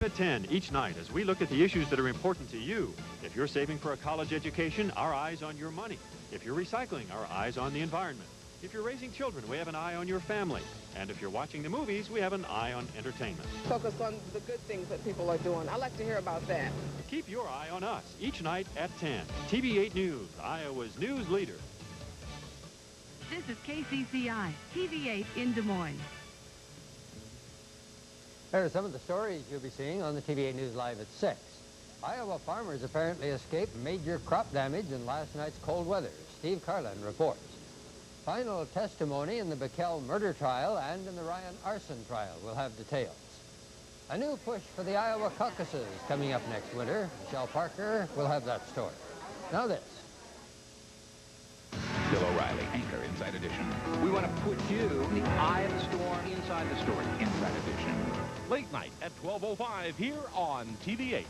At 10 each night as we look at the issues that are important to you. If you're saving for a college education, our eye's on your money. If you're recycling, our eye's on the environment. If you're raising children, we have an eye on your family. And if you're watching the movies, we have an eye on entertainment. Focus on the good things that people are doing. I like to hear about that. Keep your eye on us each night at 10. TV8 News, Iowa's news leader. This is KCCI, TV8 in Des Moines. Here are some of the stories you'll be seeing on the TVA News Live at 6. Iowa farmers apparently escaped major crop damage in last night's cold weather. Steve Carlin reports. Final testimony in the Bickel murder trial and in the Ryan arson trial will have details. A new push for the Iowa caucuses coming up next winter. Michelle Parker will have that story. Now this. Bill O'Reilly, Anchor, Inside Edition. We want to put you in the eye of the storm, inside the story, Inside Edition. Late night at 12:05 here on TV8.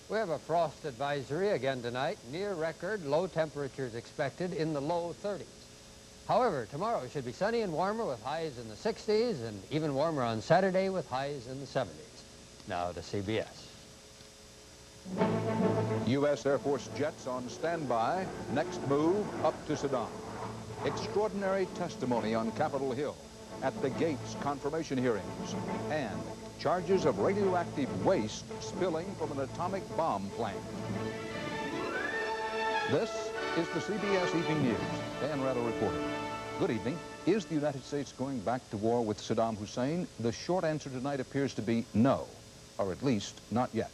We have a frost advisory again tonight. Near record, low temperatures expected in the low 30s. However, tomorrow should be sunny and warmer with highs in the 60s and even warmer on Saturday with highs in the 70s. Now to CBS. U.S. Air Force jets on standby. Next move, up to Saddam. Extraordinary testimony on Capitol Hill at the Gates confirmation hearings. And charges of radioactive waste spilling from an atomic bomb plant. This is the CBS Evening News. Dan Rattle reporting. Good evening. Is the United States going back to war with Saddam Hussein? The short answer tonight appears to be no, or at least not yet.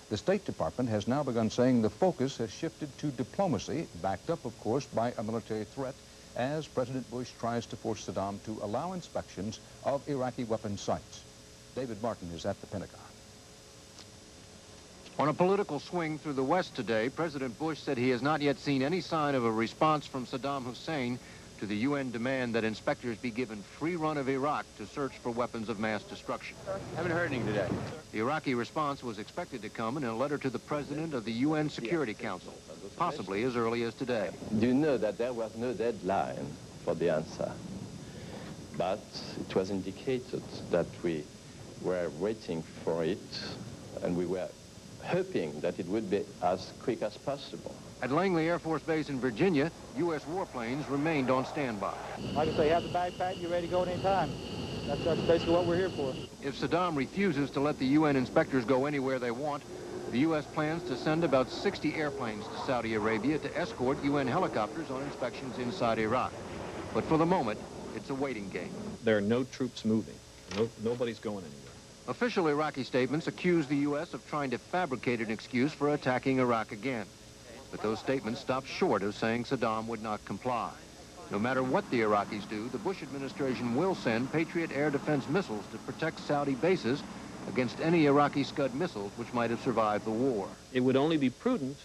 The State Department has now begun saying the focus has shifted to diplomacy, backed up, of course, by a military threat, as President Bush tries to force Saddam to allow inspections of Iraqi weapons sites. David Martin is at the Pentagon. On a political swing through the West today, President Bush said he has not yet seen any sign of a response from Saddam Hussein to the UN demand that inspectors be given free run of Iraq to search for weapons of mass destruction. Haven't heard anything today. The Iraqi response was expected to come in a letter to the President of the UN Security Council, possibly as early as today. Do you know that there was no deadline for the answer? But it was indicated that we were waiting for it, and we were hoping that it would be as quick as possible. At Langley Air Force Base in Virginia, U.S. warplanes remained on standby. Like I say, have the backpack, you're ready to go at any time. That's basically what we're here for. If Saddam refuses to let the UN inspectors go anywhere they want, the U.S. plans to send about 60 airplanes to Saudi Arabia to escort UN helicopters on inspections inside Iraq. But for the moment, it's a waiting game. There are no troops moving. Nobody's going anywhere. Official Iraqi statements accuse the U.S. of trying to fabricate an excuse for attacking Iraq again. But those statements stopped short of saying Saddam would not comply. No matter what the Iraqis do, the Bush administration will send Patriot air defense missiles to protect Saudi bases against any Iraqi Scud missiles which might have survived the war. It would only be prudent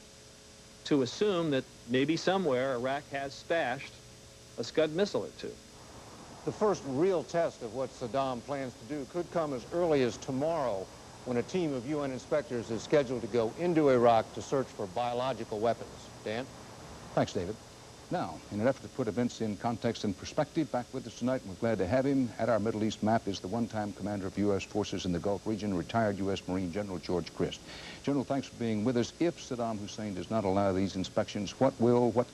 to assume that maybe somewhere Iraq has stashed a Scud missile or two. The first real test of what Saddam plans to do could come as early as tomorrow, when a team of UN inspectors is scheduled to go into Iraq to search for biological weapons. Dan? Thanks, David. Now, in an effort to put events in context and perspective, back with us tonight, and we're glad to have him. At our Middle East map is the one-time commander of U.S. forces in the Gulf region, retired U.S. Marine General George Crist. General, thanks for being with us. If Saddam Hussein does not allow these inspections, what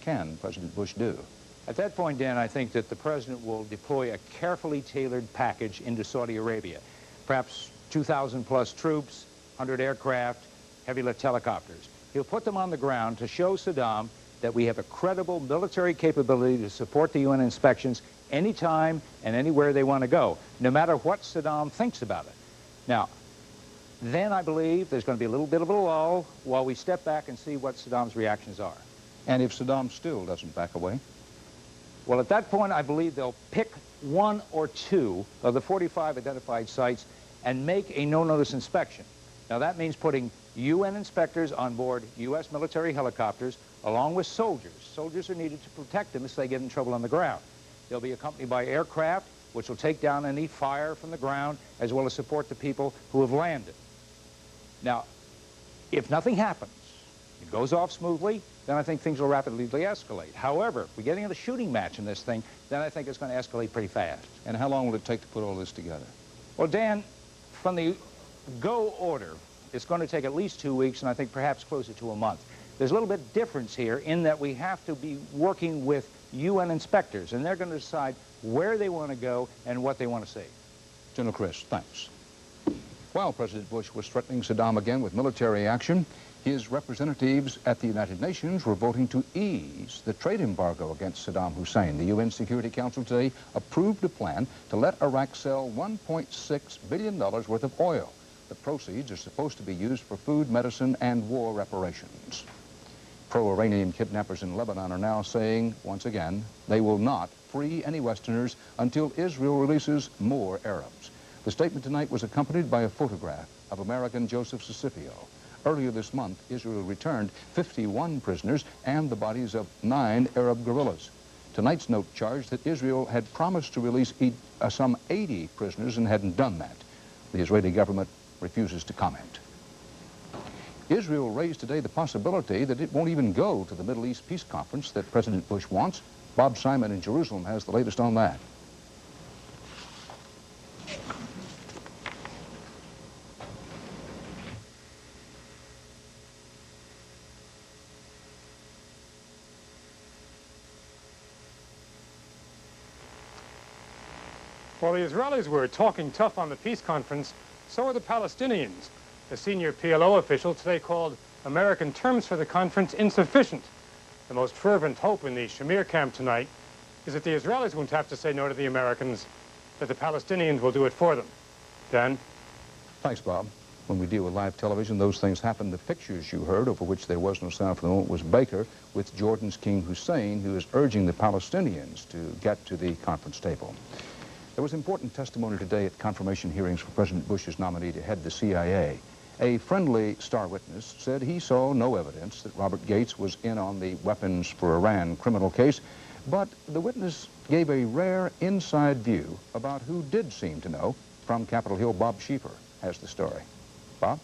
can President Bush do? At that point, Dan, I think that the president will deploy a carefully tailored package into Saudi Arabia. Perhaps 2,000 plus troops, 100 aircraft, heavy-lift helicopters. He'll put them on the ground to show Saddam that we have a credible military capability to support the UN inspections anytime and anywhere they want to go, no matter what Saddam thinks about it. Now, then I believe there's going to be a little bit of a lull while we step back and see what Saddam's reactions are. And if Saddam still doesn't back away? Well, at that point, I believe they'll pick one or two of the 45 identified sites and make a no-notice inspection. Now, that means putting UN inspectors on board U.S. military helicopters along with soldiers. Soldiers are needed to protect them if they get in trouble on the ground. They'll be accompanied by aircraft, which will take down any fire from the ground, as well as support the people who have landed. Now, if nothing happens, it goes off smoothly, then I think things will rapidly de-escalate. However, if we get into a shooting match in this thing, then I think it's going to escalate pretty fast. And how long will it take to put all this together? Well, Dan, from the go order, it's going to take at least 2 weeks, and I think perhaps closer to a month. There's a little bit of difference here in that we have to be working with UN inspectors, and they're going to decide where they want to go and what they want to see. General Chris, thanks. While President Bush was threatening Saddam again with military action, his representatives at the United Nations were voting to ease the trade embargo against Saddam Hussein. The UN Security Council today approved a plan to let Iraq sell $1.6 billion worth of oil. The proceeds are supposed to be used for food, medicine, and war reparations. Pro-Iranian kidnappers in Lebanon are now saying, once again, they will not free any Westerners until Israel releases more Arabs. The statement tonight was accompanied by a photograph of American Joseph Sicipio. Earlier this month, Israel returned 51 prisoners and the bodies of 9 Arab guerrillas. Tonight's note charged that Israel had promised to release some 80 prisoners and hadn't done that. The Israeli government refuses to comment. Israel raised today the possibility that it won't even go to the Middle East peace conference that President Bush wants. Bob Simon in Jerusalem has the latest on that. While the Israelis were talking tough on the peace conference, so are the Palestinians. A senior PLO official today called American terms for the conference insufficient. The most fervent hope in the Shamir camp tonight is that the Israelis won't have to say no to the Americans, that the Palestinians will do it for them. Dan? Thanks, Bob. When we deal with live television, those things happen. The pictures you heard, over which there was no sound for the moment, was Baker with Jordan's King Hussein, who is urging the Palestinians to get to the conference table. There was important testimony today at confirmation hearings for President Bush's nominee to head the CIA. A friendly star witness said he saw no evidence that Robert Gates was in on the weapons for Iran criminal case, but the witness gave a rare inside view about who did seem to know. From Capitol Hill, Bob Schieffer has the story. Bob?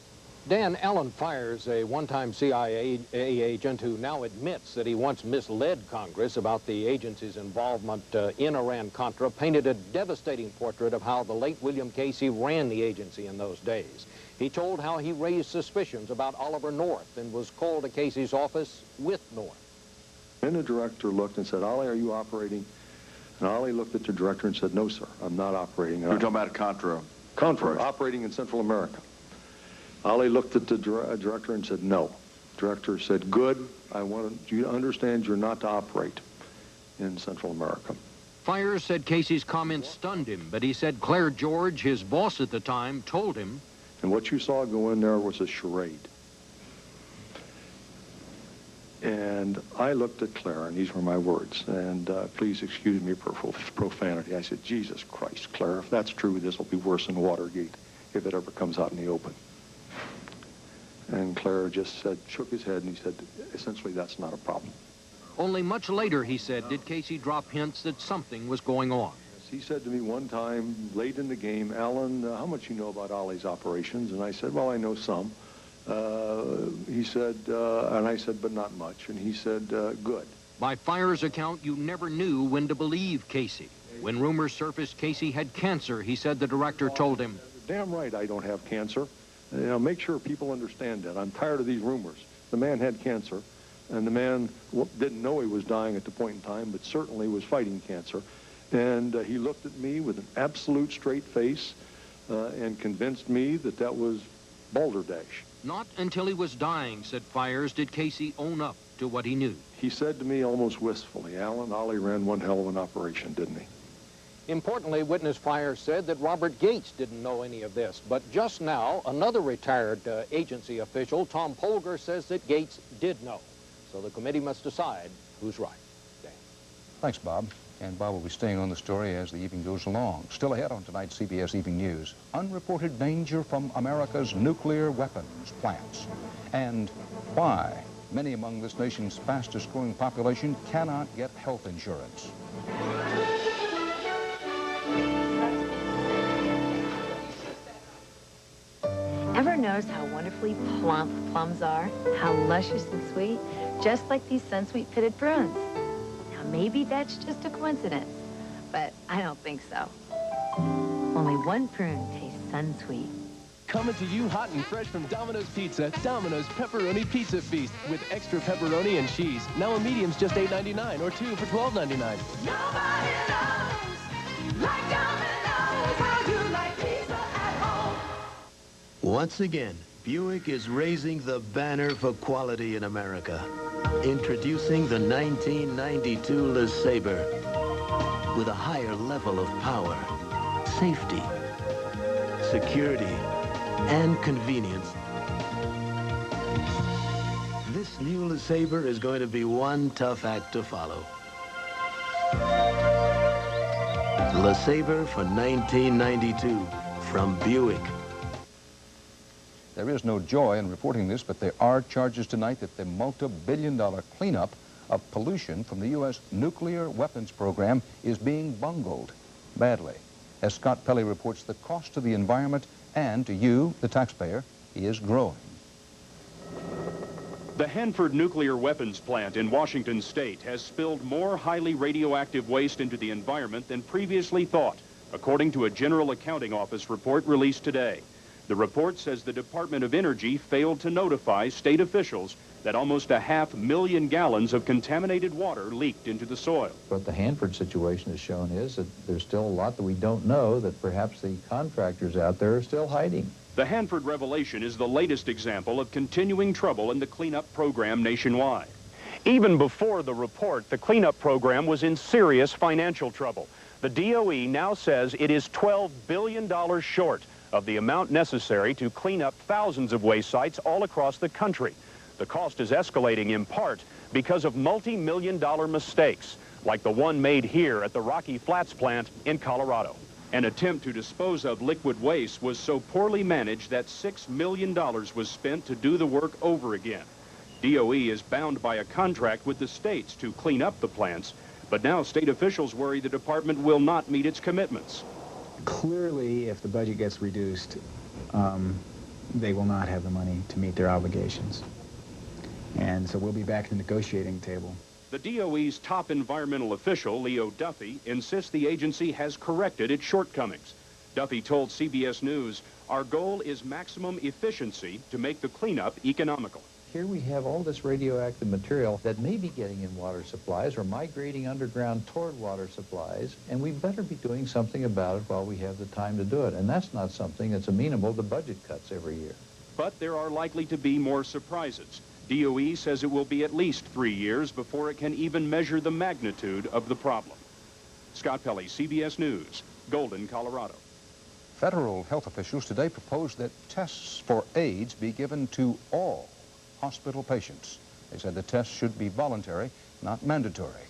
Dan, Alan Fires, a one-time CIA agent who now admits that he once misled Congress about the agency's involvement in Iran-Contra, painted a devastating portrait of how the late William Casey ran the agency in those days. He told how he raised suspicions about Oliver North and was called to Casey's office with North. Then the director looked and said, "Ollie, are you operating?" And Ollie looked at the director and said, "No, sir, I'm not operating." You're talking about Contra? Contra, operating in Central America. Ollie looked at the director and said, "No." Director said, "Good. I want you to understand you're not to operate in Central America." Fires said Casey's comments stunned him, but he said Claire George, his boss at the time, told him. And what you saw go in there was a charade. And I looked at Claire, and these were my words, and please excuse me for profanity. I said, "Jesus Christ, Claire, if that's true, this will be worse than Watergate if it ever comes out in the open." And Claire just said, shook his head, and he said, "Essentially, that's not a problem." Only much later, he said, did Casey drop hints that something was going on. He said to me one time, late in the game, "Alan, how much you know about Ollie's operations?" And I said, "Well, I know some." He said, and I said, "But not much." And he said, "Good." By Fires' account, you never knew when to believe Casey. When rumors surfaced Casey had cancer, he said the director told him. "Damn right I don't have cancer. You know, make sure people understand that. I'm tired of these rumors." The man had cancer, and the man didn't know he was dying at the point in time, but certainly was fighting cancer. And he looked at me with an absolute straight face and convinced me that that was balderdash. Not until he was dying, said Fires, did Casey own up to what he knew. He said to me almost wistfully, "Alan, Ollie ran one hell of an operation, didn't he?" Importantly, witness Fires said that Robert Gates didn't know any of this. But just now, another retired agency official, Tom Polgar, says that Gates did know. So the committee must decide who's right. Dan. Thanks, Bob. And Bob will be staying on the story as the evening goes along. Still ahead on tonight's CBS Evening News, unreported danger from America's nuclear weapons plants, and why many among this nation's fastest growing population cannot get health insurance. Ever notice how wonderfully plump plums are? How luscious and sweet? Just like these Sunsweet pitted prunes. Now, maybe that's just a coincidence, but I don't think so. Only one prune tastes Sunsweet. Coming to you hot and fresh from Domino's Pizza, Domino's Pepperoni Pizza Feast with extra pepperoni and cheese. Now a medium's just $8.99 or 2 for $12.99. Nobody knows like Domino's how you like pizza at home. Once again, Buick is raising the banner for quality in America. Introducing the 1992 LeSabre with a higher level of power, safety, security, and convenience. This new LeSabre is going to be one tough act to follow. LeSabre for 1992 from Buick. There is no joy in reporting this, but there are charges tonight that the multi-billion-dollar cleanup of pollution from the U.S. nuclear weapons program is being bungled badly. As Scott Pelley reports, the cost to the environment and to you, the taxpayer, is growing. The Hanford nuclear weapons plant in Washington state has spilled more highly radioactive waste into the environment than previously thought, according to a General Accounting Office report released today. The report says the Department of Energy failed to notify state officials that almost 500,000 gallons of contaminated water leaked into the soil. What the Hanford situation has shown is that there's still a lot that we don't know that perhaps the contractors out there are still hiding. The Hanford revelation is the latest example of continuing trouble in the cleanup program nationwide. Even before the report, the cleanup program was in serious financial trouble. The DOE now says it is $12 billion short of the amount necessary to clean up thousands of waste sites all across the country. The cost is escalating in part because of multi-million-dollar mistakes, like the one made here at the Rocky Flats plant in Colorado. An attempt to dispose of liquid waste was so poorly managed that $6 million was spent to do the work over again. DOE is bound by a contract with the states to clean up the plants, but now state officials worry the department will not meet its commitments. Clearly, if the budget gets reduced, they will not have the money to meet their obligations. And so we'll be back at the negotiating table. The DOE's top environmental official, Leo Duffy, insists the agency has corrected its shortcomings. Duffy told CBS News, "Our goal is maximum efficiency to make the cleanup economical." Here we have all this radioactive material that may be getting in water supplies or migrating underground toward water supplies, and we better be doing something about it while we have the time to do it. And that's not something that's amenable to budget cuts every year. But there are likely to be more surprises. DOE says it will be at least 3 years before it can even measure the magnitude of the problem. Scott Pelley, CBS News, Golden, Colorado. Federal health officials today proposed that tests for AIDS be given to all hospital patients. They said the test should be voluntary, not mandatory.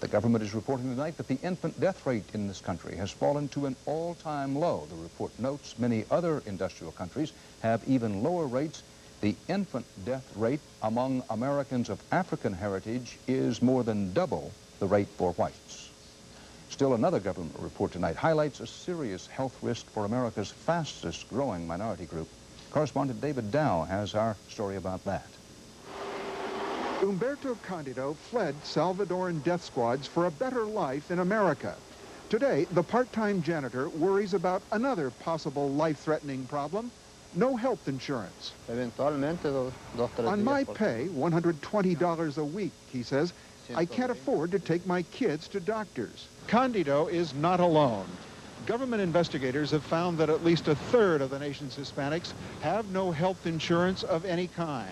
The government is reporting tonight that the infant death rate in this country has fallen to an all-time low. The report notes many other industrial countries have even lower rates. The infant death rate among Americans of African heritage is more than double the rate for whites. Still, another government report tonight highlights a serious health risk for America's fastest growing minority group. Correspondent David Dow has our story about that. Humberto Candido fled Salvadoran death squads for a better life in America. Today, the part-time janitor worries about another possible life-threatening problem: no health insurance. On my pay, $120 a week, he says, I can't afford to take my kids to doctors. Candido is not alone. Government investigators have found that at least a third of the nation's Hispanics have no health insurance of any kind.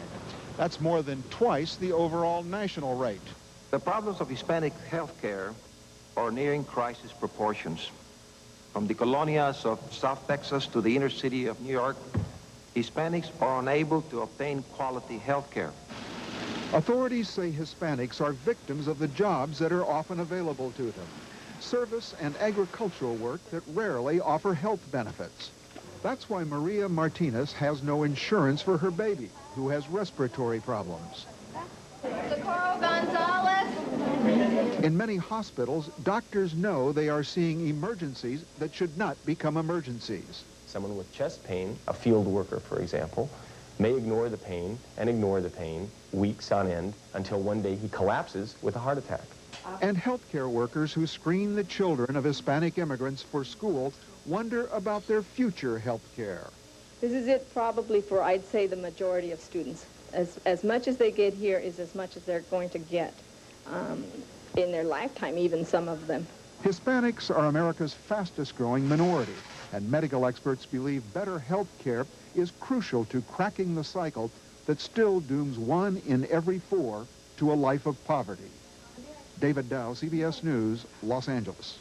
That's more than twice the overall national rate. The problems of Hispanic health care are nearing crisis proportions. From the colonias of South Texas to the inner city of New York, Hispanics are unable to obtain quality health care. Authorities say Hispanics are victims of the jobs that are often available to them: service and agricultural work that rarely offer health benefits. That's why Maria Martinez has no insurance for her baby, who has respiratory problems. Socorro Gonzalez. In many hospitals, doctors know they are seeing emergencies that should not become emergencies. Someone with chest pain, a field worker, for example, may ignore the pain and ignore the pain weeks on end until one day he collapses with a heart attack. And healthcare workers who screen the children of Hispanic immigrants for school wonder about their future health care. This is it probably for, I'd say, the majority of students. As much as they get here is as much as they're going to get in their lifetime, even some of them. Hispanics are America's fastest growing minority, and medical experts believe better health care is crucial to cracking the cycle that still dooms 1 in every 4 to a life of poverty. David Dow, CBS News, Los Angeles.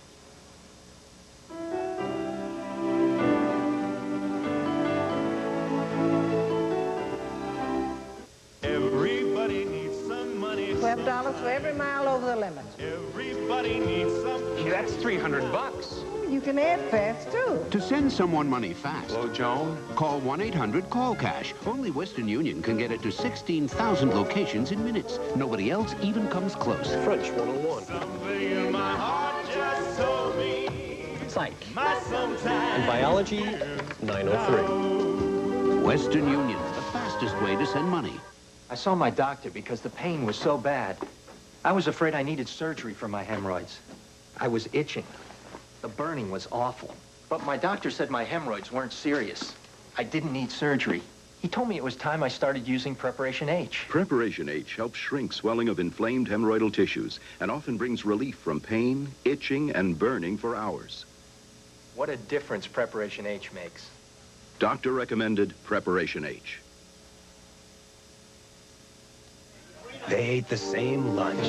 Everybody needs some money. $12 for every mile over the limit. Everybody needs some. That's $300. You can add fast, too. To send someone money fast. Hello, Joan. Call 1-800-CALL-CASH. Only Western Union can get it to 16,000 locations in minutes. Nobody else even comes close. French 101. Something in my heart just told me. Psych. My sometime. In biology, 903. Western Union, the fastest way to send money. I saw my doctor because the pain was so bad. I was afraid I needed surgery for my hemorrhoids. I was itching. The burning was awful. But my doctor said my hemorrhoids weren't serious. I didn't need surgery. He told me it was time I started using Preparation H. Preparation H helps shrink swelling of inflamed hemorrhoidal tissues and often brings relief from pain, itching, and burning for hours. What a difference Preparation H makes. Doctor recommended Preparation H. They ate the same lunch,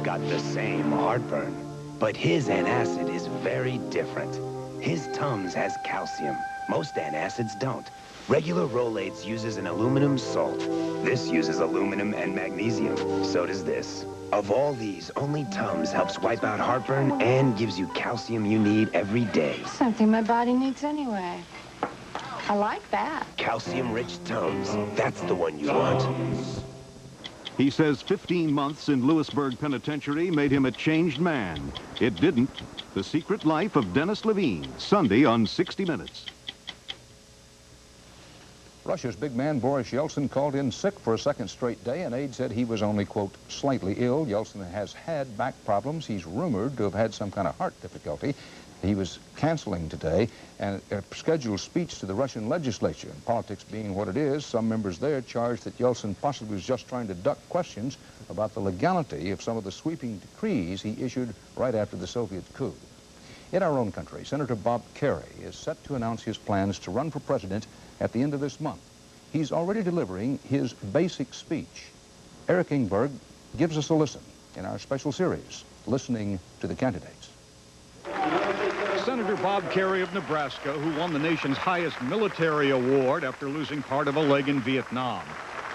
got the same heartburn, but his antacid is very different. His Tums has calcium. Most antacids don't. Regular Rolaids uses an aluminum salt. This uses aluminum and magnesium. So does this. Of all these, only Tums helps wipe out heartburn and gives you calcium you need every day. Something my body needs anyway. I like that. Calcium-rich Tums. That's the one you want. He says 15 months in Lewisburg Penitentiary made him a changed man. It didn't. The Secret Life of Dennis Levine, Sunday on 60 Minutes. Russia's big man Boris Yeltsin called in sick for a second straight day, and aide said he was only, quote, slightly ill. Yeltsin has had back problems. He's rumored to have had some kind of heart difficulty. He was canceling today a scheduled speech to the Russian legislature. And politics being what it is, some members there charged that Yeltsin possibly was just trying to duck questions about the legality of some of the sweeping decrees he issued right after the Soviet coup. In our own country, Senator Bob Kerrey is set to announce his plans to run for president at the end of this month. He's already delivering his basic speech. Eric Ingberg gives us a listen in our special series, Listening to the Candidates. Senator Bob Kerrey of Nebraska, who won the nation's highest military award after losing part of a leg in Vietnam,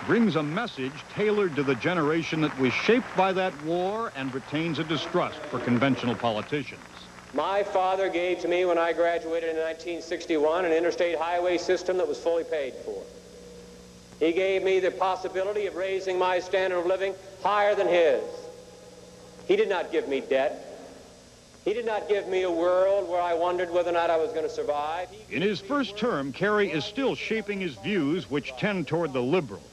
brings a message tailored to the generation that was shaped by that war and retains a distrust for conventional politicians. My father gave to me when I graduated in 1961 an interstate highway system that was fully paid for. He gave me the possibility of raising my standard of living higher than his. He did not give me debt. He did not give me a world where I wondered whether or not I was going to survive. In his first term, Kerrey is still shaping his views, which tend toward the liberal.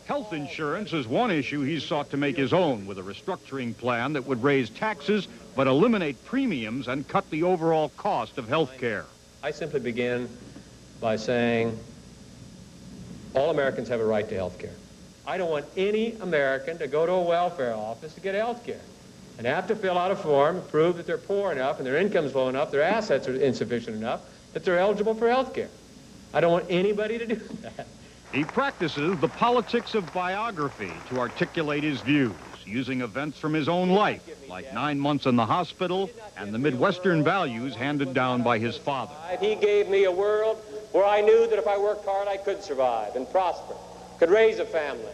Health insurance is one issue he's sought to make his own, with a restructuring plan that would raise taxes but eliminate premiums and cut the overall cost of health care. I simply begin by saying all Americans have a right to health care. I don't want any American to go to a welfare office to get health care and have to fill out a form, prove that they're poor enough and their income's low enough, their assets are insufficient enough, that they're eligible for health care. I don't want anybody to do that. He practices the politics of biography to articulate his views, using events from his own life, like 9 months in the hospital and the Midwestern values handed down by his father. He gave me a world where I knew that if I worked hard, I could survive and prosper, could raise a family,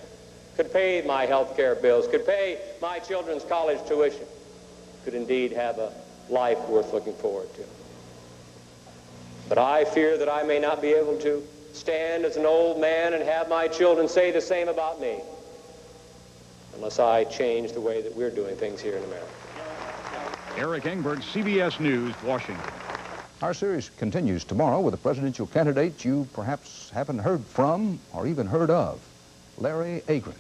could pay my health care bills, could pay my children's college tuition, could indeed have a life worth looking forward to. But I fear that I may not be able to stand as an old man and have my children say the same about me unless I change the way that we're doing things here in America. Eric Engberg, CBS News, Washington. Our series continues tomorrow with a presidential candidate you perhaps haven't heard from or even heard of, Larry Agron.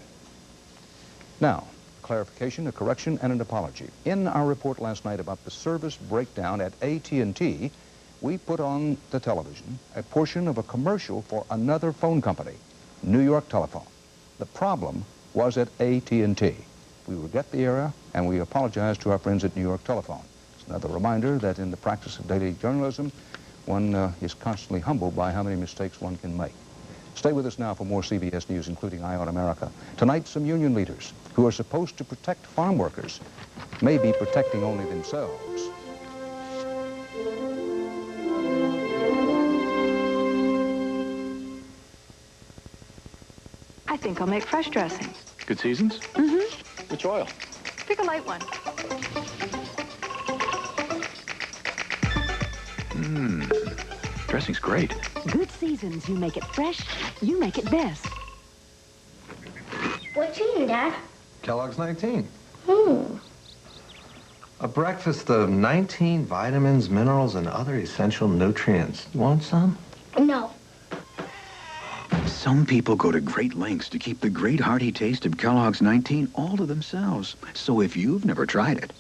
Now, clarification, a correction, and an apology. In our report last night about the service breakdown at AT&T, we put on the television a portion of a commercial for another phone company, New York Telephone. The problem was at AT&T. We regret the error, and we apologize to our friends at New York Telephone. It's another reminder that in the practice of daily journalism, one is constantly humbled by how many mistakes one can make. Stay with us now for more CBS News, including Eye on America. Tonight, some union leaders who are supposed to protect farm workers may be protecting only themselves. I think I'll make fresh dressing. Good seasons? Mm-hmm. Which oil? Pick a light one. Dressing's great. Good seasons, you make it fresh, you make it best. What you eating, Dad? Kellogg's 19. A breakfast of 19 vitamins, minerals, and other essential nutrients. You want some? No. Some people go to great lengths to keep the great hearty taste of Kellogg's 19 all to themselves. So if you've never tried it...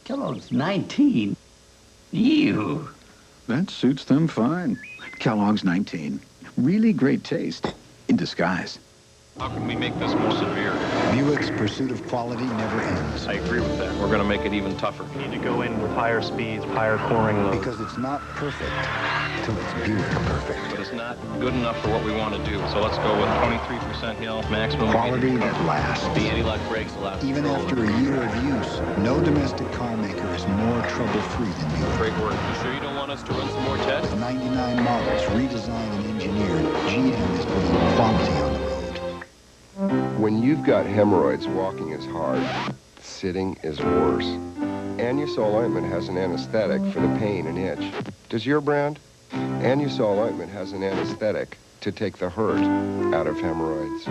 Kellogg's 19? Ew. That suits them fine. Kellogg's 19. Really great taste in disguise. How can we make this more severe? Buick's pursuit of quality never ends. I agree with that. We're going to make it even tougher. We need to go in with higher speeds, higher coring loads. Because it's not perfect till it's Buick perfect. But it's not good enough for what we want to do. So let's go with 23% hill, maximum Quality that lasts. The anti-lock brakes allow. Even after a year of use, no domestic car maker is more trouble-free than Buick. Great work. You sure you don't want us to run some more tests? With 99 models redesigned and engineered, GM is putting quality on the road. When you've got hemorrhoids, walking is hard. Sitting is worse. Anusol ointment has an anesthetic for the pain and itch. Does your brand? Anusol ointment has an anesthetic to take the hurt out of hemorrhoids.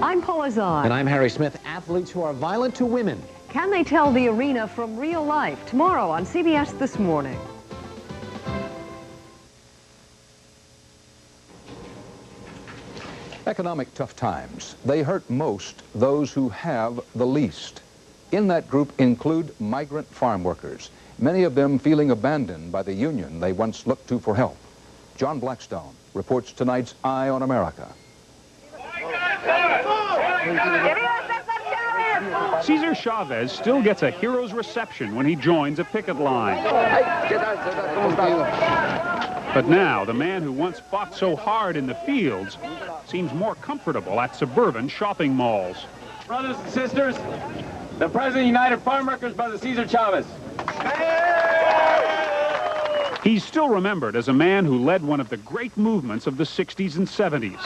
I'm Paula Zahn. And I'm Harry Smith. Athletes who are violent to women. Can they tell the arena from real life? Tomorrow on CBS This Morning. Economic tough times. They hurt most those who have the least. In that group include migrant farm workers, many of them feeling abandoned by the union they once looked to for help. John Blackstone reports tonight's Eye on America. Cesar Chavez still gets a hero's reception when he joins a picket line. But now, the man who once fought so hard in the fields seems more comfortable at suburban shopping malls. Brothers and sisters, the President of the United Farm Workers, Brother Cesar Chavez. He's still remembered as a man who led one of the great movements of the 60s and 70s.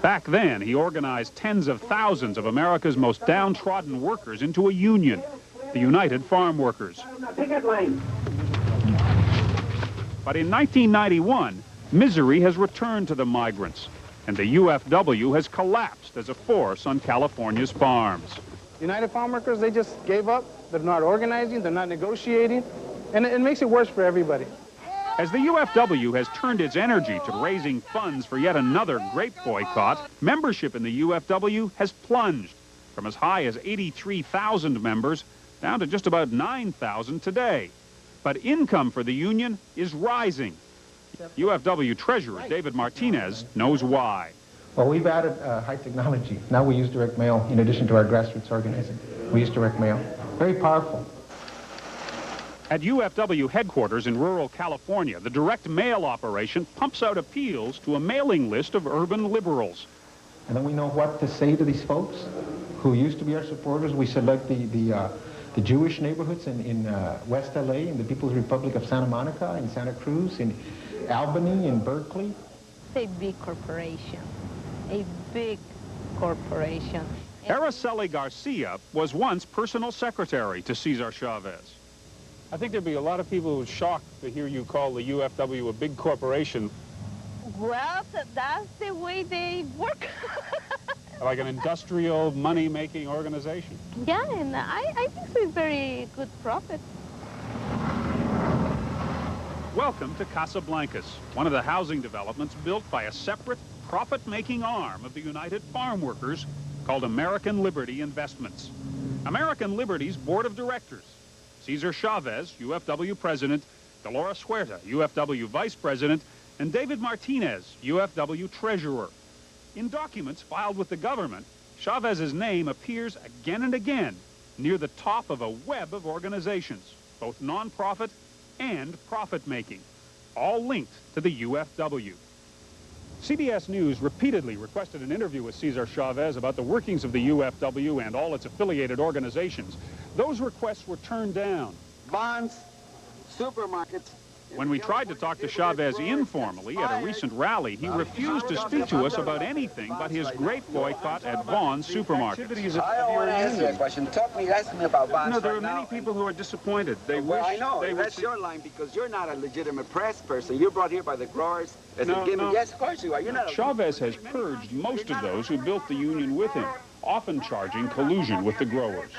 Back then, he organized tens of thousands of America's most downtrodden workers into a union, the United Farm Workers. But in 1991, misery has returned to the migrants, and the UFW has collapsed as a force on California's farms. United Farm Workers, they just gave up. They're not organizing, they're not negotiating, and it makes it worse for everybody. As the UFW has turned its energy to raising funds for yet another grape boycott, membership in the UFW has plunged from as high as 83,000 members down to just about 9,000 today. But income for the union is rising. UFW Treasurer David Martinez knows why. Well, we've added high technology. Now we use direct mail in addition to our grassroots organizing. We use direct mail. Very powerful. At UFW headquarters in rural California, the direct mail operation pumps out appeals to a mailing list of urban liberals. And then we know what to say to these folks who used to be our supporters. We select the Jewish neighborhoods in West LA, in the People's Republic of Santa Monica, in Santa Cruz, in Albany, in Berkeley. A big corporation, a big corporation. Araceli Garcia was once personal secretary to Cesar Chavez. I think there'd be a lot of people who would shock to hear you call the UFW a big corporation. Well, that's the way they work. Like an industrial, money-making organization. Yeah, and I think it's very good profit. Welcome to Casablancas, one of the housing developments built by a separate, profit-making arm of the United Farm Workers called American Liberty Investments. American Liberty's board of directors Cesar Chavez, UFW President, Dolores Huerta, UFW Vice President, and David Martinez, UFW Treasurer. In documents filed with the government, Chavez's name appears again and again near the top of a web of organizations, both nonprofit and profit-making, all linked to the UFW. CBS News repeatedly requested an interview with Cesar Chavez about the workings of the UFW and all its affiliated organizations. Those requests were turned down. Bonds, supermarkets. When we tried to talk to Chavez informally at a recent rally, he refused to speak to us about anything but his great boycott at Vaughn's supermarkets. I don't want to answer that question. Ask me about bonds. No, there are many people who are disappointed. They wish I know. they That's your line because you're not a legitimate press person. You're brought here by the growers as a gimmick. Yes, of course you are. You're not. Chavez has purged most of those who built the union with him, often charging collusion with the growers.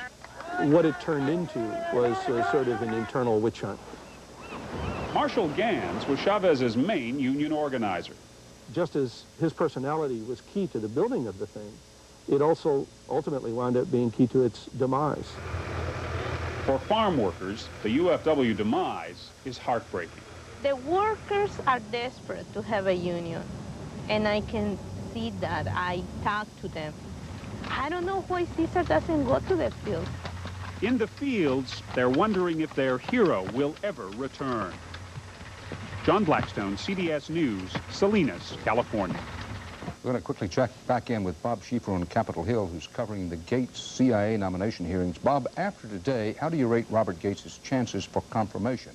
What it turned into was sort of an internal witch hunt. Marshall Gans was Chavez's main union organizer. Just as his personality was key to the building of the thing, it also ultimately wound up being key to its demise. For farm workers, the UFW demise is heartbreaking. The workers are desperate to have a union, and I can see that. I talk to them. I don't know why Cesar doesn't go to the field. In the fields, they're wondering if their hero will ever return. John Blackstone, CBS News, Salinas, California. We're going to quickly check back in with Bob Schieffer on Capitol Hill, who's covering the Gates CIA nomination hearings. Bob, after today, how do you rate Robert Gates' chances for confirmation?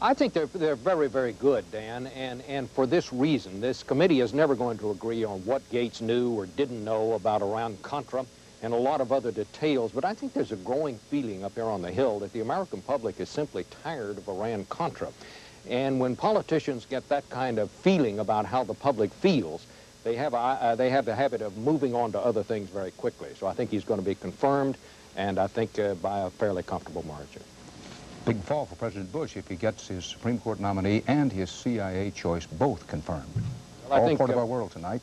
I think they're very, very good, Dan, and for this reason. This committee is never going to agree on what Gates knew or didn't know about Iran-Contra and a lot of other details, but I think there's a growing feeling up there on the Hill that the American public is simply tired of Iran-Contra. And when politicians get that kind of feeling about how the public feels, they have the habit of moving on to other things very quickly. So I think he's going to be confirmed, and I think by a fairly comfortable margin. Big fall for President Bush if he gets his Supreme Court nominee and his CIA choice both confirmed. Well, all part of our world tonight.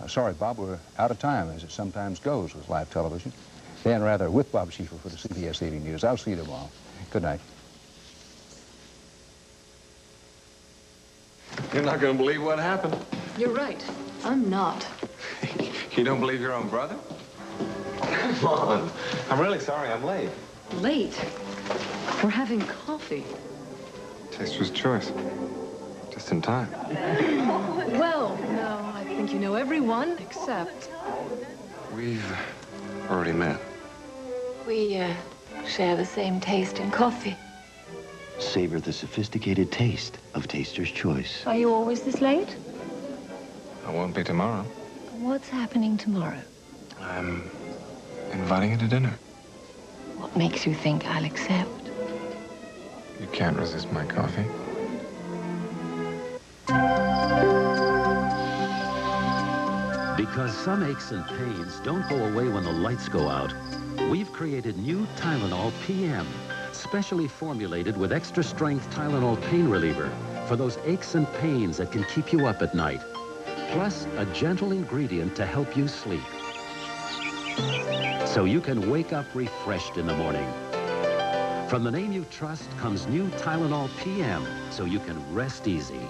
Sorry, Bob, we're out of time, as it sometimes goes with live television. Dan Rather with Bob Schieffer for the CBS Evening News. I'll see you tomorrow. Good night. You're not going to believe what happened. You're right. I'm not. You don't believe your own brother? Come on. I'm really sorry I'm late. Late? We're having coffee. Taster's choice. Just in time. Well, no, I think you know everyone except... We've already met. We share the same taste in coffee. Savor the sophisticated taste of Taster's Choice. Are you always this late? I won't be tomorrow. What's happening tomorrow? I'm inviting you to dinner. What makes you think I'll accept? You can't resist my coffee. Because some aches and pains don't go away when the lights go out, we've created new Tylenol PM, specially formulated with extra-strength Tylenol pain reliever for those aches and pains that can keep you up at night. Plus, a gentle ingredient to help you sleep. So you can wake up refreshed in the morning. From the name you trust comes new Tylenol PM, so you can rest easy.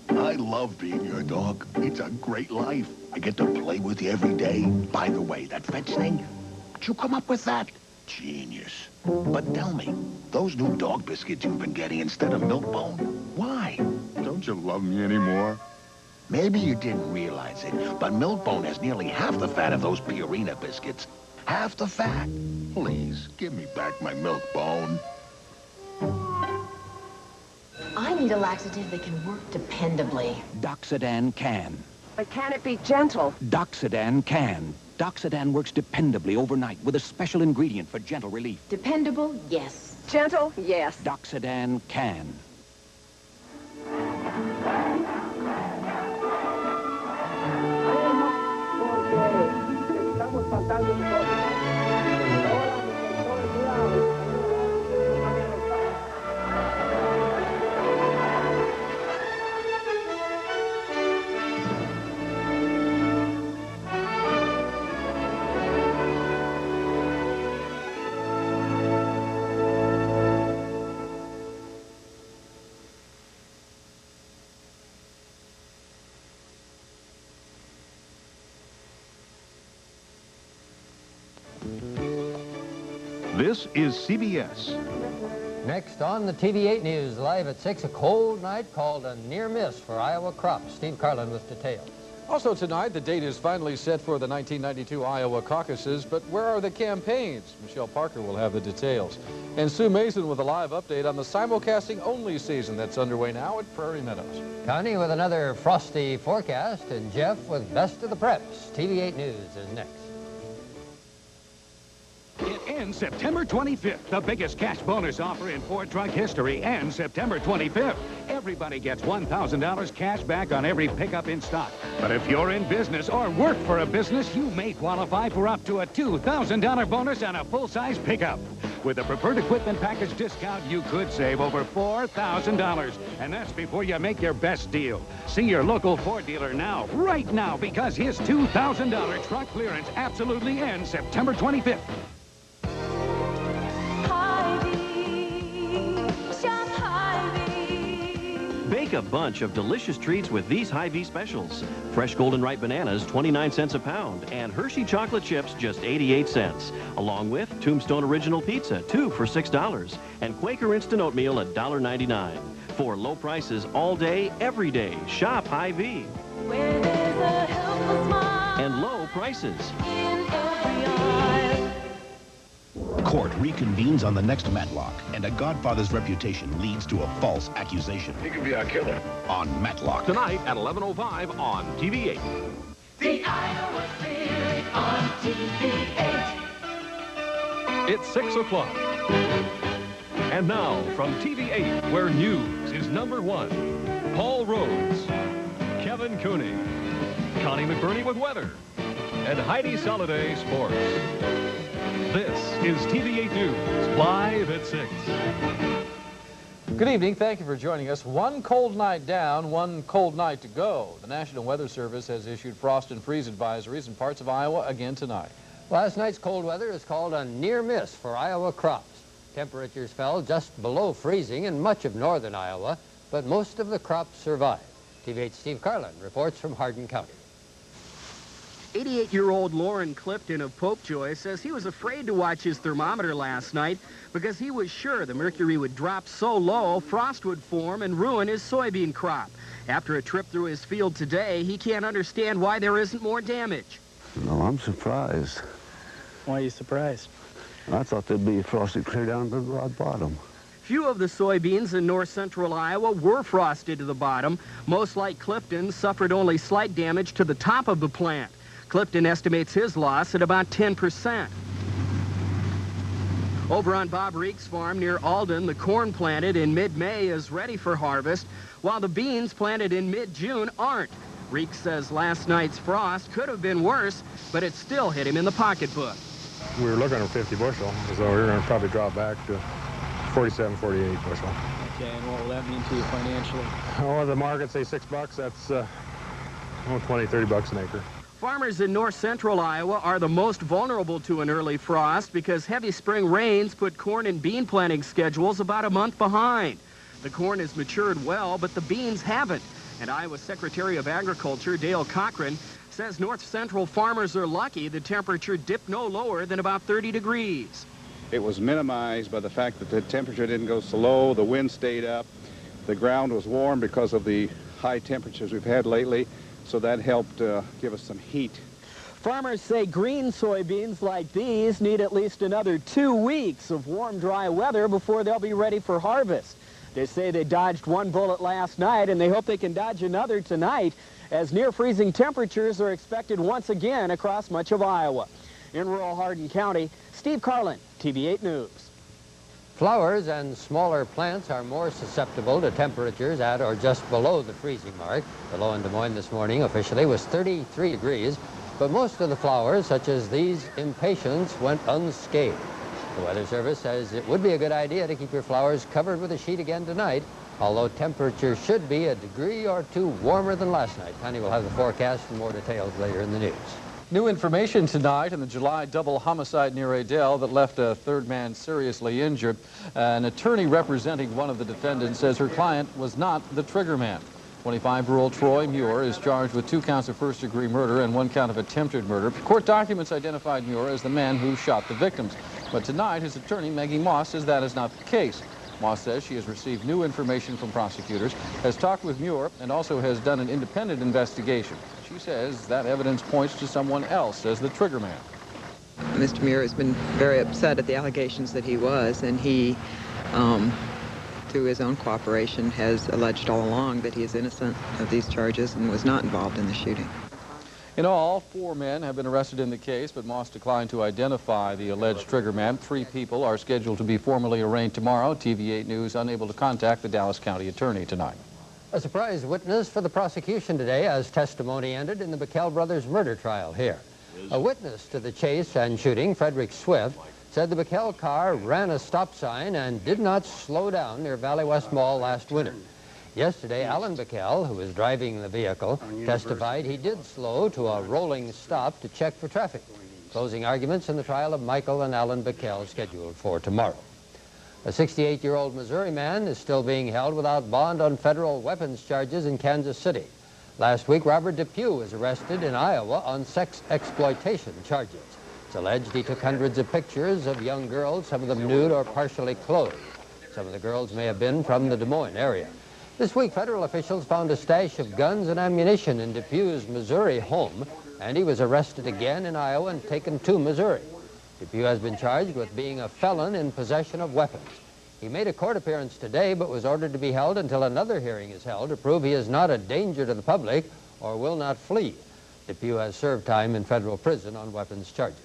I love being your dog. It's a great life. I get to play with you every day. By the way, that fetch thing, did you come up with that? Genius. But tell me, those new dog biscuits you've been getting instead of Milk-Bone, why? Don't you love me anymore? Maybe you didn't realize it, but Milk-Bone has nearly half the fat of those Purina biscuits. Half the fat. Please, give me back my Milk-Bone. I need a laxative that can work dependably. Doxadan can. But can it be gentle? Doxadan can. Doxadan works dependably overnight with a special ingredient for gentle relief. Dependable? Yes. Gentle? Yes. Doxadan can. This is CBS. Next on the TV8 News, live at 6, a cold night called a near miss for Iowa crops. Steve Carlin with details. Also tonight, the date is finally set for the 1992 Iowa caucuses, but where are the campaigns? Michelle Parker will have the details. And Sue Mason with a live update on the simulcasting-only season that's underway now at Prairie Meadows. Connie with another frosty forecast, and Jeff with Best of the Preps. TV8 News is next. It ends September 25th. The biggest cash bonus offer in Ford truck history ends September 25th. Everybody gets $1,000 cash back on every pickup in stock. But if you're in business or work for a business, you may qualify for up to a $2,000 bonus on a full-size pickup. With a preferred equipment package discount, you could save over $4,000. And that's before you make your best deal. See your local Ford dealer now, right now, because his $2,000 truck clearance absolutely ends September 25th. Bake a bunch of delicious treats with these Hy-Vee specials. Fresh golden ripe bananas, 29 cents a pound, and Hershey chocolate chips, just 88 cents. Along with Tombstone Original Pizza, 2 for $6, and Quaker Instant Oatmeal, $1.99. For low prices all day, every day, shop Hy-Vee. And low prices. Court reconvenes on the next Matlock, and a godfather's reputation leads to a false accusation. He could be our killer. On Matlock. Tonight at 11:05 on TV8. The Iowa Spirit on TV8. It's 6 o'clock. And now from TV8, where news is #1, Paul Rhodes, Kevin Cooney, Connie McBurney with weather, and Heidi Soliday sports. This is TV8 News, live at 6. Good evening. Thank you for joining us. One cold night down, one cold night to go. The National Weather Service has issued frost and freeze advisories in parts of Iowa again tonight. Last night's cold weather is called a near miss for Iowa crops. Temperatures fell just below freezing in much of northern Iowa, but most of the crops survived. TV8's Steve Carlin reports from Hardin County. 88-year-old Lauren Clifton of Popejoy says he was afraid to watch his thermometer last night because he was sure the mercury would drop so low frost would form and ruin his soybean crop. After a trip through his field today, he can't understand why there isn't more damage. No, I'm surprised. Why are you surprised? I thought there'd be frosted clear down to the rock bottom. Few of the soybeans in north-central Iowa were frosted to the bottom. Most, like Clifton, suffered only slight damage to the top of the plant. Clifton estimates his loss at about 10%. Over on Bob Reek's farm near Alden, the corn planted in mid-May is ready for harvest, while the beans planted in mid-June aren't. Reek says last night's frost could have been worse, but it still hit him in the pocketbook. We were looking at 50 bushel, so we were going to probably drop back to 47, 48 bushel. Okay, and what will that mean to you financially? Oh, the market say $6, that's 20, 30 bucks an acre. Farmers in north-central Iowa are the most vulnerable to an early frost because heavy spring rains put corn and bean planting schedules about a month behind. The corn has matured well, but the beans haven't. And Iowa Secretary of Agriculture, Dale Cochran, says north-central farmers are lucky the temperature dipped no lower than about 30 degrees. It was minimized by the fact that the temperature didn't go so low, the wind stayed up, the ground was warm because of the high temperatures we've had lately. So that helped give us some heat. Farmers say green soybeans like these need at least another 2 weeks of warm, dry weather before they'll be ready for harvest. They say they dodged one bullet last night, and they hope they can dodge another tonight, as near-freezing temperatures are expected once again across much of Iowa. In rural Hardin County, Steve Carlin, TV8 News. Flowers and smaller plants are more susceptible to temperatures at or just below the freezing mark. The low in Des Moines this morning officially was 33 degrees, but most of the flowers, such as these impatiens, went unscathed. The Weather Service says it would be a good idea to keep your flowers covered with a sheet again tonight, although temperatures should be a degree or two warmer than last night. Connie will have the forecast and more details later in the news. New information tonight in the July double homicide near Adel that left a third man seriously injured. An attorney representing one of the defendants says her client was not the trigger man. 25-year-old Troy Muir is charged with 2 counts of first-degree murder and 1 count of attempted murder. Court documents identified Muir as the man who shot the victims. But tonight, his attorney, Maggie Moss, says that is not the case. Moss says she has received new information from prosecutors, has talked with Muir, and also has done an independent investigation. She says that evidence points to someone else as the triggerman. Mr. Muir has been very upset at the allegations that he was, and he, through his own cooperation, has alleged all along that he is innocent of these charges and was not involved in the shooting. In all, 4 men have been arrested in the case, but Moss declined to identify the alleged triggerman. 3 people are scheduled to be formally arraigned tomorrow. TV8 News unable to contact the Dallas County Attorney tonight. A surprise witness for the prosecution today as testimony ended in the Bacall brothers murder trial here. A witness to the chase and shooting, Frederick Swift, said the Bacall car ran a stop sign and did not slow down near Valley West Mall last winter. Yesterday, Alan Bacall, who was driving the vehicle, testified he did slow to a rolling stop to check for traffic. Closing arguments in the trial of Michael and Alan Bacall scheduled for tomorrow. A 68-year-old Missouri man is still being held without bond on federal weapons charges in Kansas City. Last week, Robert Depew was arrested in Iowa on sex exploitation charges. It's alleged he took hundreds of pictures of young girls, some of them nude or partially clothed. Some of the girls may have been from the Des Moines area. This week, federal officials found a stash of guns and ammunition in Depew's Missouri home, and he was arrested again in Iowa and taken to Missouri. Depew has been charged with being a felon in possession of weapons. He made a court appearance today, but was ordered to be held until another hearing is held to prove he is not a danger to the public or will not flee. Depew has served time in federal prison on weapons charges.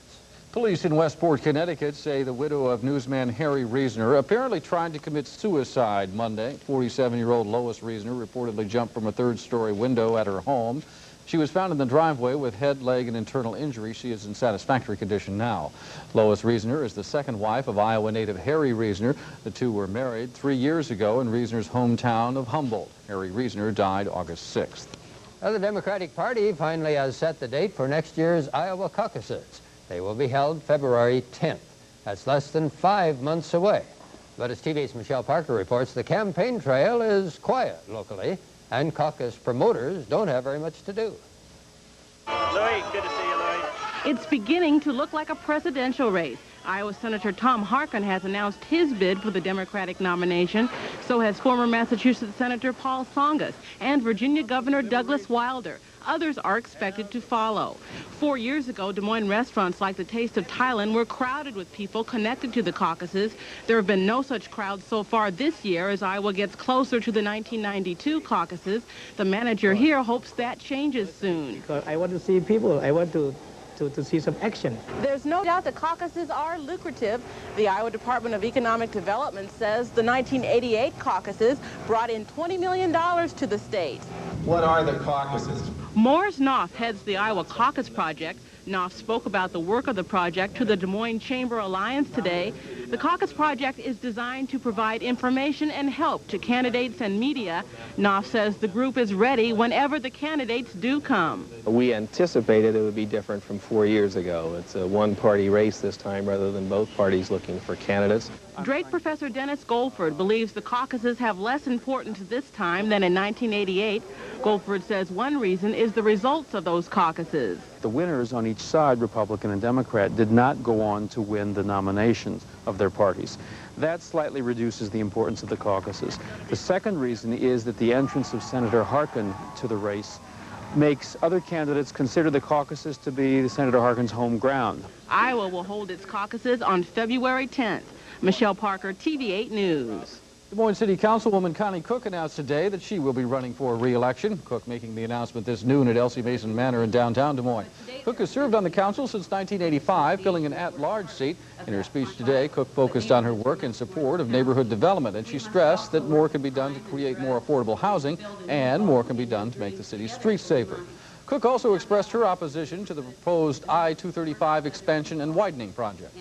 Police in Westport, Connecticut say the widow of newsman Harry Reasoner apparently tried to commit suicide Monday. 47-year-old Lois Reasoner reportedly jumped from a 3rd-story window at her home. She was found in the driveway with head, leg, and internal injury. She is in satisfactory condition now. Lois Reasoner is the 2nd wife of Iowa native Harry Reasoner. The 2 were married 3 years ago in Reasoner's hometown of Humboldt. Harry Reasoner died August 6th. The Democratic Party finally has set the date for next year's Iowa caucuses. They will be held February 10th. That's less than 5 months away. But as TV's Michelle Parker reports, the campaign trail is quiet locally, and caucus promoters don't have very much to do. Louis, good to see you, Louis. It's beginning to look like a presidential race. Iowa Senator Tom Harkin has announced his bid for the Democratic nomination. So has former Massachusetts Senator Paul Tsongas and Virginia Governor Douglas Wilder. Others are expected to follow. 4 years ago, Des Moines restaurants like the Taste of Thailand were crowded with people connected to the caucuses. There have been no such crowds so far this year as Iowa gets closer to the 1992 caucuses. The manager here hopes that changes soon. I want to see people. I want to see some action. There's no doubt the caucuses are lucrative. The Iowa Department of Economic Development says the 1988 caucuses brought in $20 million to the state. What are the caucuses? Morris Knopf heads the Iowa Caucus Project. Knopf spoke about the work of the project to the Des Moines Chamber Alliance today. The Caucus Project is designed to provide information and help to candidates and media. Knopf says the group is ready whenever the candidates do come. We anticipated it would be different from 4 years ago. It's a one-party race this time rather than both parties looking for candidates. Drake professor Dennis Goldford believes the caucuses have less importance this time than in 1988. Goldford says one reason is the results of those caucuses. The winners on each side, Republican and Democrat, did not go on to win the nominations of their parties. That slightly reduces the importance of the caucuses. The second reason is that the entrance of Senator Harkin to the race makes other candidates consider the caucuses to be Senator Harkin's home ground. Iowa will hold its caucuses on February 10th. Michelle Parker, TV8 News. Des Moines City Councilwoman Connie Cook announced today that she will be running for re-election. Cook making the announcement this noon at Elsie Mason Manor in downtown Des Moines. Cook has served on the council since 1985, filling an at-large seat. In her speech today, Cook focused on her work in support of neighborhood development, and she stressed that more can be done to create more affordable housing and more can be done to make the city's streets safer. Cook also expressed her opposition to the proposed I-235 expansion and widening project.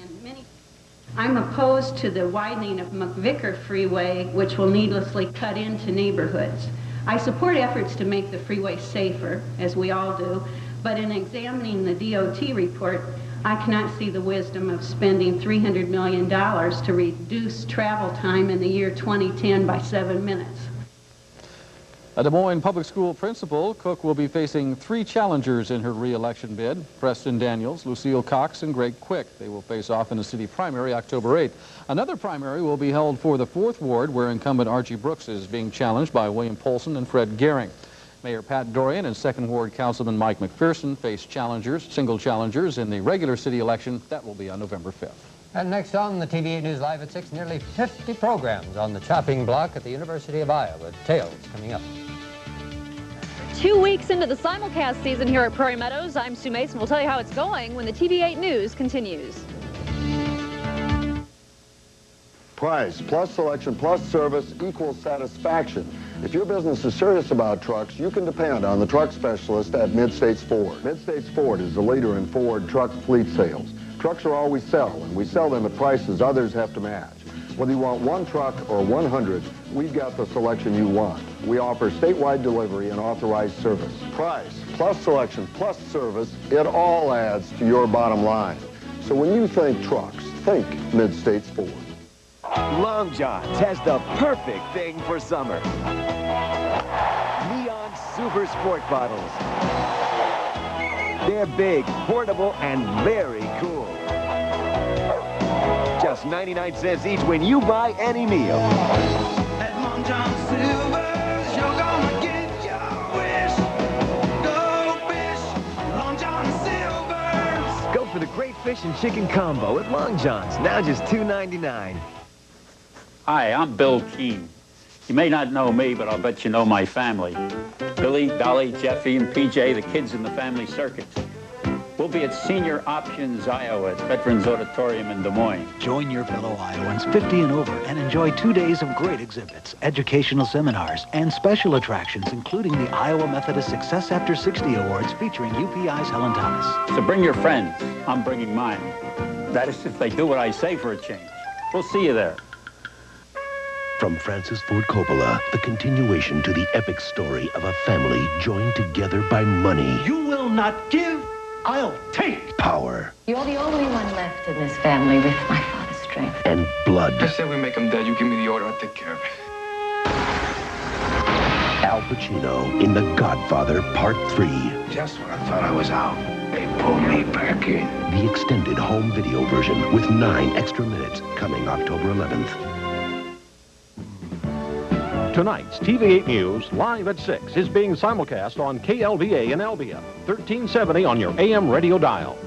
I'm opposed to the widening of McVicker Freeway, which will needlessly cut into neighborhoods. I support efforts to make the freeway safer, as we all do, but in examining the DOT report, I cannot see the wisdom of spending $300 million to reduce travel time in the year 2010 by 7 minutes. A Des Moines public school principal, Cook will be facing 3 challengers in her re-election bid: Preston Daniels, Lucille Cox, and Greg Quick. They will face off in a city primary October 8th. Another primary will be held for the 4th Ward, where incumbent Archie Brooks is being challenged by William Polson and Fred Gehring. Mayor Pat Dorian and 2nd Ward Councilman Mike McPherson face single challengers in the regular city election. That will be on November 5th. And next on the TV8 News Live at 6, nearly 50 programs on the chopping block at the University of Iowa. Details coming up. 2 weeks into the simulcast season here at Prairie Meadows, I'm Sue Mason. We'll tell you how it's going when the TV8 News continues. Price plus selection plus service equals satisfaction. If your business is serious about trucks, you can depend on the truck specialist at Mid-States Ford. Mid-States Ford is the leader in Ford truck fleet sales. Trucks are all we sell, and we sell them at prices others have to match. Whether you want 1 truck or 100, we've got the selection you want. We offer statewide delivery and authorized service. Price plus selection plus service, it all adds to your bottom line. So when you think trucks, think Mid-States Ford. Long John's has the perfect thing for summer. Neon Super Sport bottles. They're big, portable, and very cool. Just 99 cents each when you buy any meal. At Long John Silver's, you're gonna get your wish. Go fish, Long John Silver's. Go for the great fish and chicken combo at Long John's, now just $2.99. Hi, I'm Bill Keene. You may not know me, but I'll bet you know my family. Billy, Dolly, Jeffy, and PJ, the kids in the family circus. We'll be at Senior Options Iowa at Veterans Auditorium in Des Moines. Join your fellow Iowans 50 and over and enjoy 2 days of great exhibits, educational seminars, and special attractions, including the Iowa Methodist Success After 60 Awards featuring UPI's Helen Thomas. So bring your friends. I'm bringing mine. That is if they do what I say for a change. We'll see you there. From Francis Ford Coppola, the continuation to the epic story of a family joined together by money. You will not give, I'll take. Power. You're the only one left in this family with my father's strength. And blood. I say we make him dead. You give me the order, I'll take care of it. Al Pacino in The Godfather Part 3. Just when I thought I was out, they pulled me back in. The extended home video version with 9 extra minutes coming October 11th. Tonight's TV8 News, live at 6, is being simulcast on KLVA in Albia, 1370 on your AM radio dial.